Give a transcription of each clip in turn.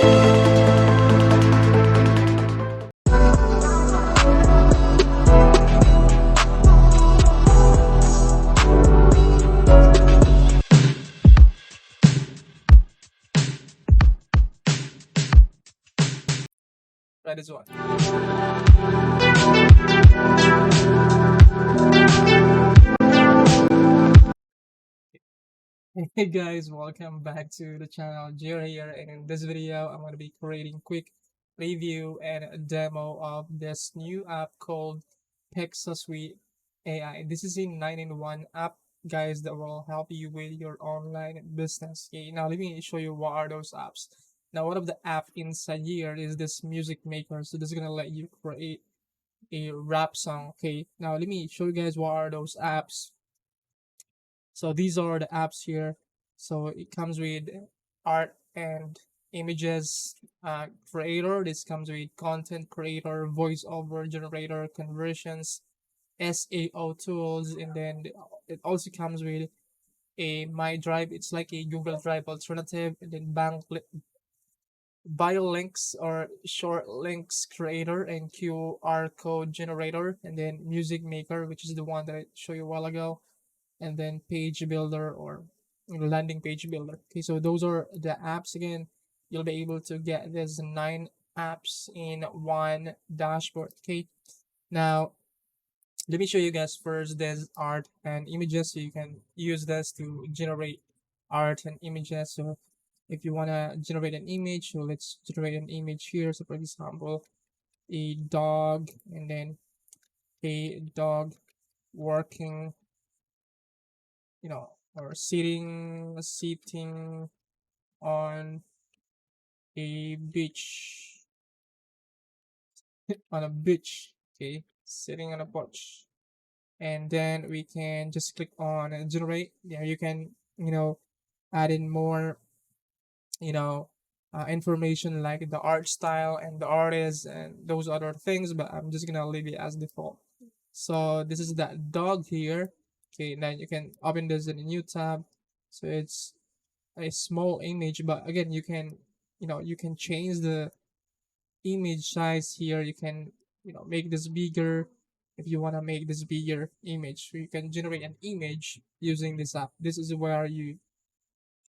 Try this one. Hey guys, welcome back to the channel. Gio here, and in this video I'm going to be creating quick review and a demo of this new app called PixaSuite AI. This is a 9-in-1 app, guys, that will help you with your online business. Okay, now let me show you what are those apps. Now, one of the app inside here is this music maker. So this is gonna let you create a rap song. Okay, now let me show you guys what are those apps. So these are the apps here. So it comes with art and images creator. This comes with content creator, voiceover generator, conversions, SEO tools, and then it also comes with a My Drive. It's like a Google Drive alternative, and then bio links or short links creator and QR code generator, and then music maker, which is the one that I showed you a while ago, and then page builder or landing page builder. Okay, so those are the apps. Again, you'll be able to get this 9 apps in one dashboard. Okay, now let me show you guys first this art and images, so you can use this to generate art and images. So if you want to generate an image, so let's generate an image here. So for example, a dog, and then a dog working, or sitting on a beach, on a beach. Okay, sitting on a porch. And then we can just click on generate. Yeah, you can, add in more, information like the art style and the artist and those other things, but I'm just gonna leave it as default. So this is that dog here. Okay, then you can open this in a new tab. So it's a small image, but again, you can change the image size here. You can, make this bigger if you want to make this bigger image. So you can generate an image using this app. This is where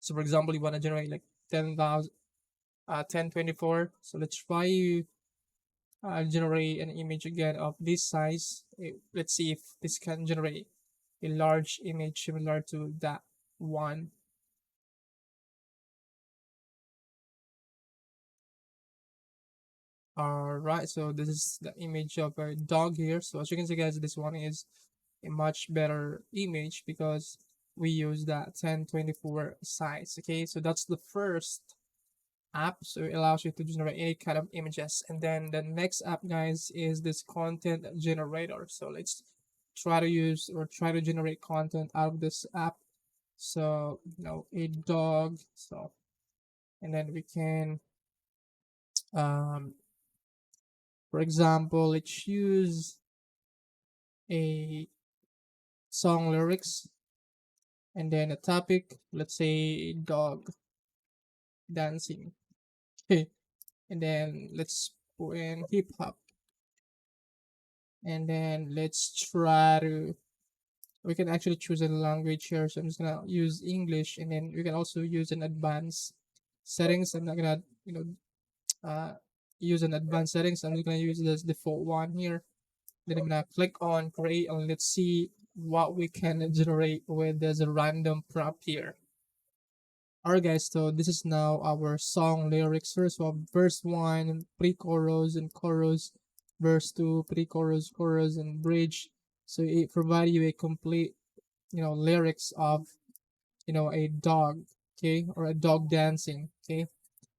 so for example, you want to generate like 1024. So let's try you generate an image again of this size. Let's see if this can generate a large image similar to that one. All right, so this is the image of a dog here. So as you can see, guys, this one is a much better image because we use that 1024 size. Okay, so that's the first app. So it allows you to generate any kind of images. And then the next app, guys, is this content generator. So let's try to generate content out of this app. So a dog. So, and then we can for example, let's use a song lyrics, and then a topic, let's say dog dancing. Okay, and then let's put in hip hop, and then let's try to, we can actually choose a language here. So I'm just gonna use English, and then we can also use an advanced settings. I'm not gonna use an advanced settings. I'm just gonna use this default one here. Then I'm gonna click on create, and let's see what we can generate with this random prompt here. Alright guys, so this is now our song lyrics. First of all, verse 1, pre-chorus and chorus, verse 2, pre-chorus, chorus, and bridge. So it provides you a complete, lyrics of, a dog, okay, or a dog dancing, okay.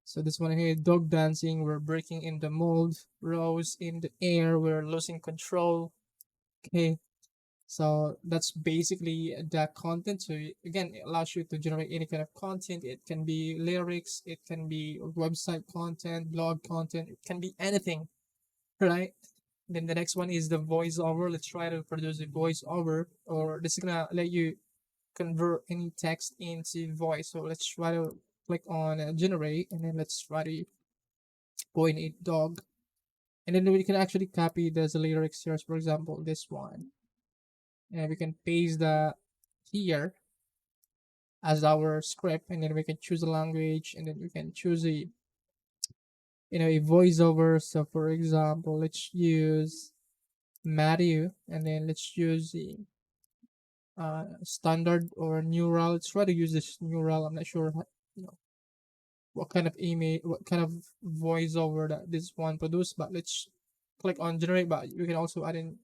So this one here, dog dancing, we're breaking in the mold, rose in the air, we're losing control, okay. So that's basically the content. So again, it allows you to generate any kind of content. It can be lyrics, it can be website content, blog content, it can be anything, right? Then the next one is the voiceover. Let's try to produce a voiceover, or this is gonna let you convert any text into voice. So let's try to click on generate, and then let's try to put in a dog, and then we can actually copy the lyrics here. For example, this one, and we can paste the here as our script, and then we can choose a language, and then we can choose a a voiceover. So for example, let's use Matthew, and then let's use the standard or neural. Let's try to use this neural. I'm not sure you know what kind of email, what kind of voiceover that this one produced, but let's click on generate. But you can also add in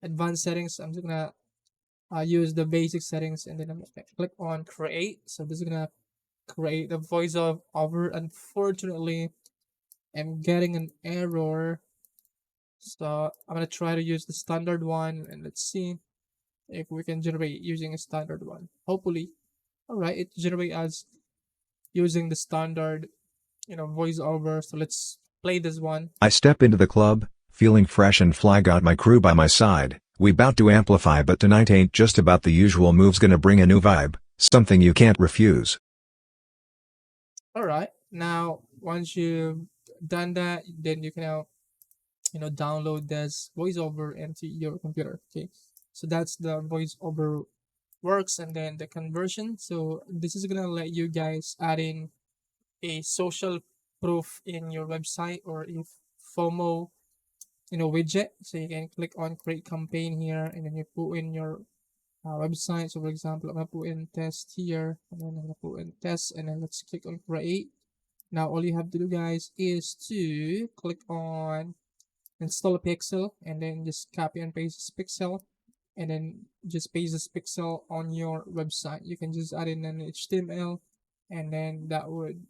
advanced settings. I'm just gonna use the basic settings, and then I'm gonna click on create. So this is gonna create a voiceover. Unfortunately, I'm getting an error, so I'm gonna try to use the standard one, and let's see if we can generate using a standard one. Hopefully, all right, it generate as using the standard, voiceover. So let's play this one. I step into the club, feeling fresh and fly, got my crew by my side. We bout to amplify, but tonight ain't just about the usual moves, gonna bring a new vibe, something you can't refuse. All right, now once you've done that, then you can now download this voiceover into your computer. Okay, so that's the voiceover works, and then the conversion. So this is gonna let you guys add in a social proof in your website, or if FOMO widget. So you can click on create campaign here, and then you put in your website. So for example, I'm gonna put in test here, and then I'm gonna put in test, and then let's click on create. Now all you have to do, guys, is to click on install a pixel, and then just copy and paste this pixel, and then just paste this pixel on your website. You can just add in an HTML, and then that would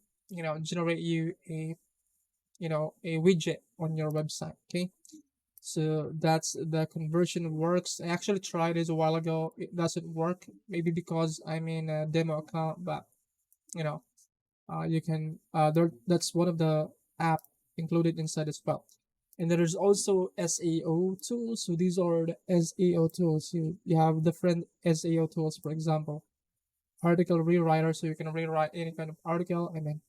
generate you a widget on your website. Okay, so that's the conversion works. I actually tried this a while ago. It doesn't work, maybe because I'm in a demo account, but you know you can that's one of the app included inside as well. And there's also SEO tools. So these are the SEO tools. You have different SEO tools. For example, article rewriter, so you can rewrite any kind of article, and then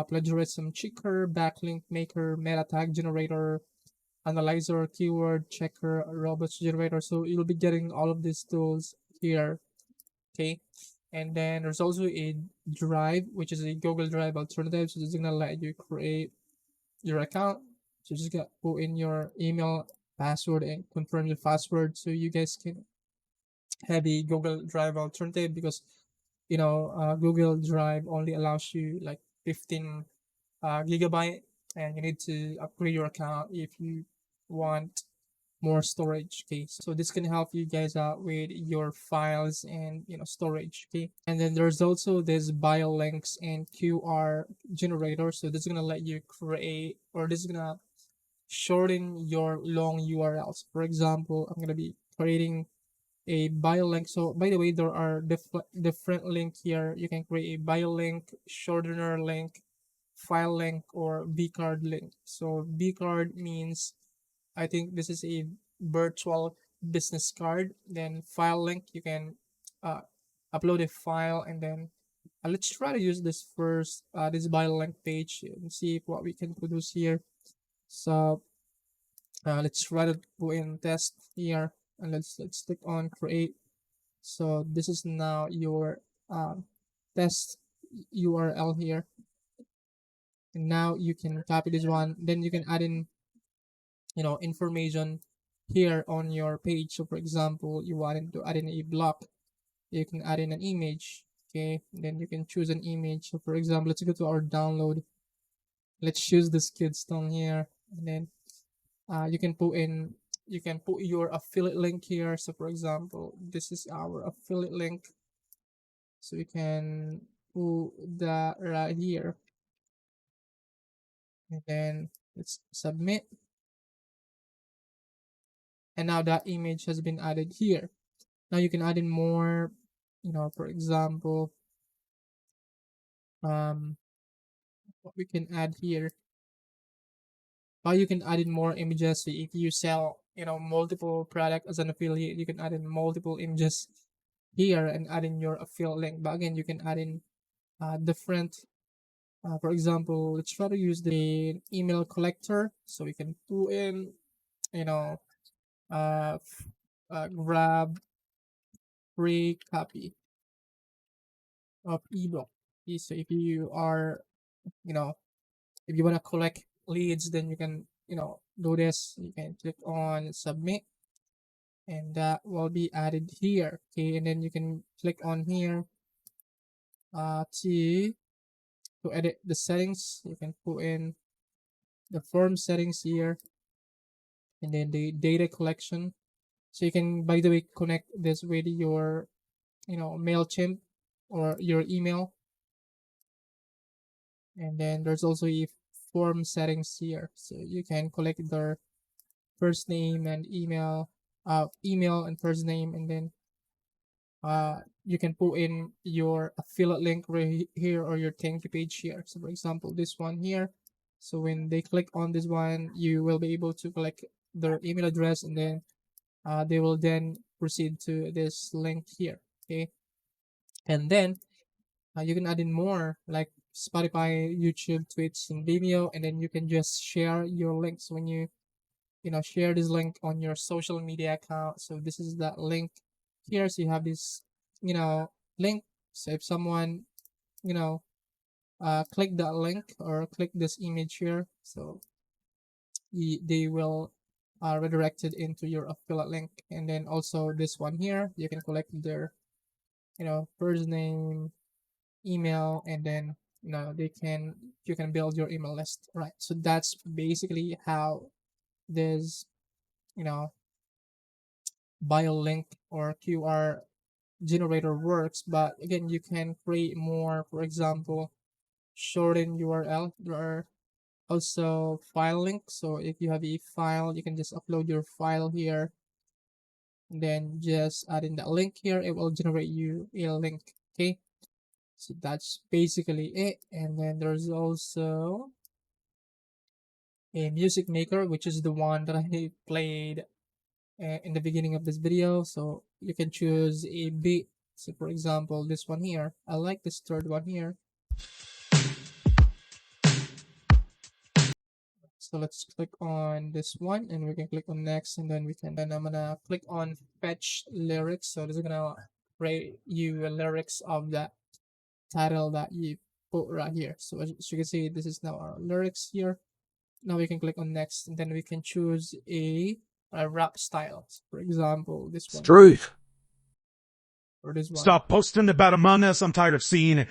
plagiarism checker, backlink maker, meta tag generator, analyzer, keyword checker, robots generator. So you'll be getting all of these tools here. Okay, and then there's also a drive, which is a Google Drive alternative. So this is gonna let you create your account. So just got put in your email, password, and confirm your password, so you guys can have a Google Drive alternative, because Google Drive only allows you like 15 gigabyte, and you need to upgrade your account if you want more storage. Okay, so this can help you guys out with your files and storage. Okay, and then there's also this bio links and QR generator. So this is gonna let you create, or this is gonna shorten your long URLs. For example, I'm gonna be creating a bio link. So by the way, there are different link here. You can create a bio link, shortener link, file link, or vcard link. So vcard means, I think this is a virtual business card. Then file link, you can upload a file, and then let's try to use this first, this bio link page, and see what we can produce here. So let's try to put in test here, and let's click on create. So this is now your test URL here, and now you can copy this one. Then you can add in information here on your page. So for example, you wanted to add in a block, you can add in an image. Okay, and then you can choose an image. So for example, let's go to our download. Let's choose this kid's tongue here, and then you can put your affiliate link here. So for example, this is our affiliate link, so you can put that right here, and then let's submit. And now that image has been added here. Now you can add in more, for example, what we can add here. You can add in more images. So if you sell multiple product as an affiliate, you can add in multiple images here and add in your affiliate link. But again, you can add in different For example, let's try to use the email collector. So we can put in, you know, grab free copy of ebook. Okay, so if you are, you know, if you want to collect leads, then you can, do this. You can click on submit, and that will be added here. Okay, and then you can click on here to edit the settings. You can put in the form settings here, and then the data collection. So you can, by the way, connect this with your, MailChimp or your email. And then there's also a form settings here. So you can collect their first name and email and first name, and then you can put in your affiliate link right here or your thank you page here. So for example, this one here. So when they click on this one, you will be able to collect their email address, and then they will then proceed to this link here. Okay, and then you can add in more like Spotify, YouTube, Twitch, and Vimeo, and then you can just share your links when you share this link on your social media account. So this is that link here. So you have this link. So if someone you know click that link or click this image here, so they will redirected into your affiliate link. And then also this one here, you can collect their first name, email, and then you can build your email list, right? So that's basically how this you know bio link or QR generator works. But again, you can create more. For example, shorten URL. There are also file links. So if you have a file, you can just upload your file here, and then just add in that link here. It will generate you a link. Okay, so that's basically it. And then there's also a music maker, which is the one that I played in the beginning of this video. So you can choose a beat. So for example, this one here, I like this third one here. So let's click on this one, and we can click on next, and then I'm gonna click on fetch lyrics. So this is gonna create you a lyrics of that title that you put right here. So as you can see, this is now our lyrics here. Now we can click on next, and then we can choose a rap style. So for example, this one Struth. or this one. Stop posting about Among Us. I'm tired of seeing it.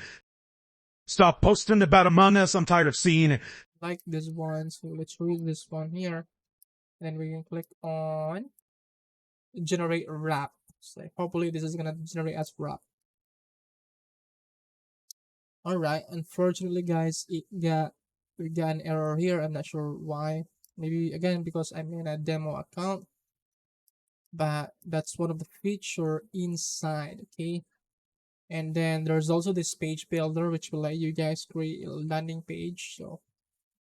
Stop posting about Among Us. I'm tired of seeing it. Like this one. So let's choose this one here. And then we can click on generate rap. So hopefully this is gonna generate as rap. All right. Unfortunately, guys, we got an error here. I'm not sure why. Maybe again because I'm in a demo account. But that's one of the feature inside. Okay. And then there's also this page builder, which will let you guys create a landing page. So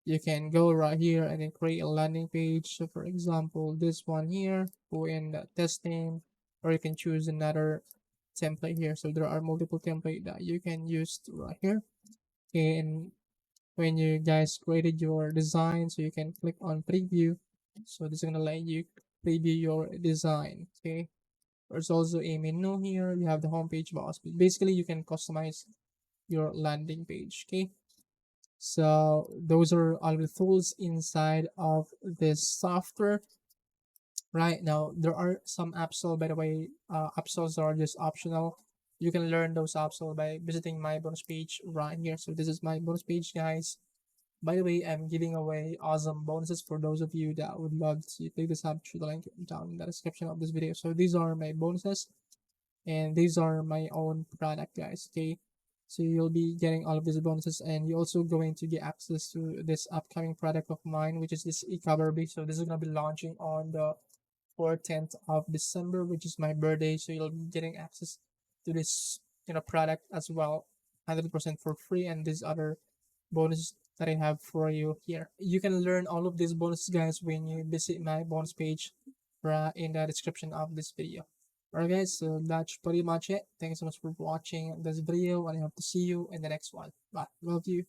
you can go right here and then create a landing page. So for example, this one here, put in the test name, or you can choose another template here. So there are multiple templates that you can use right here. Okay, and when you guys created your design, so you can click on preview. So this is gonna let you preview your design. Okay, there's also a menu here. You have the homepage box. Basically, you can customize your landing page. Okay, so those are all the tools inside of this software. Right now, there are some upsells, by the way. Upsells are just optional. You can learn those upsells by visiting my bonus page right here. So this is my bonus page, guys. By the way, I'm giving away awesome bonuses for those of you that would love to take this up through the link down in the description of this video. So these are my bonuses, and these are my own product, guys. Okay, so you'll be getting all of these bonuses, and you're also going to get access to this upcoming product of mine, which is this e-cover base. So this is going to be launching on the 14th of December, which is my birthday. So you'll be getting access to this product as well, 100% for free, and these other bonuses that I have for you here. You can learn all of these bonuses, guys, when you visit my bonus page in the description of this video. Alright, guys, so that's pretty much it. Thank you so much for watching this video, and I hope to see you in the next one. Bye. Love you.